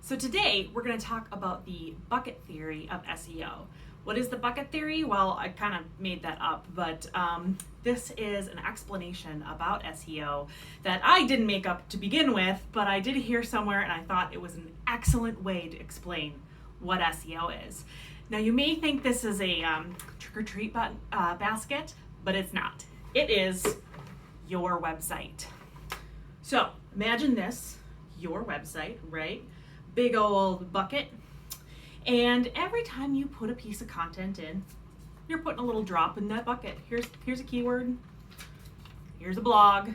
So today we're going to talk about the bucket theory of SEO. What is the bucket theory? Well, I kind of made that up, but this is an explanation about SEO that I didn't make up to begin with, but I did hear somewhere and I thought it was an excellent way to explain what SEO is. Now you may think this is a trick-or-treat basket, but it's not. It is your website. So imagine this, your website, right? Big old bucket. And every time you put a piece of content in, you're putting a little drop in that bucket. Here's a keyword, here's a blog,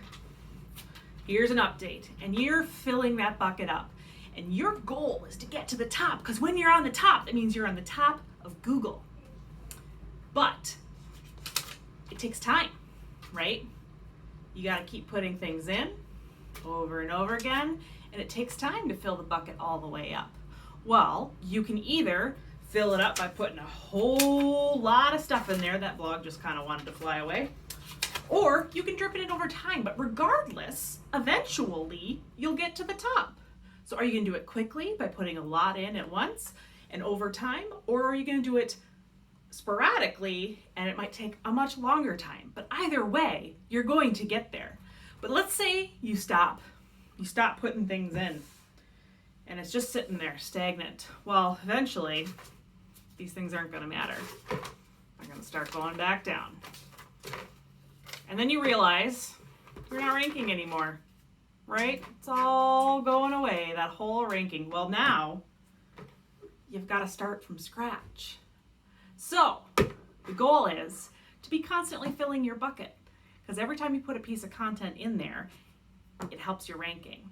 here's an update, and you're filling that bucket up. And your goal is to get to the top, because when you're on the top, that means you're on the top of Google. But it takes time, right? You got to keep putting things in over and over again, and it takes time to fill the bucket all the way up. Well, you can either fill it up by putting a whole lot of stuff in there, that blog just kind of wanted to fly away, or you can drip it in over time, but regardless, eventually you'll get to the top. So are you going to do it quickly by putting a lot in at once and over time, or are you going to do it sporadically and it might take a much longer time? But either way, you're going to get there. But let's say you stop putting things in and it's just sitting there stagnant. Well, eventually these things aren't going to matter. They're going to start going back down. And then you realize you're not ranking anymore, right? It's all going away, that whole ranking. Well, now you've got to start from scratch. So the goal is to be constantly filling your bucket, because every time you put a piece of content in there, it helps your ranking.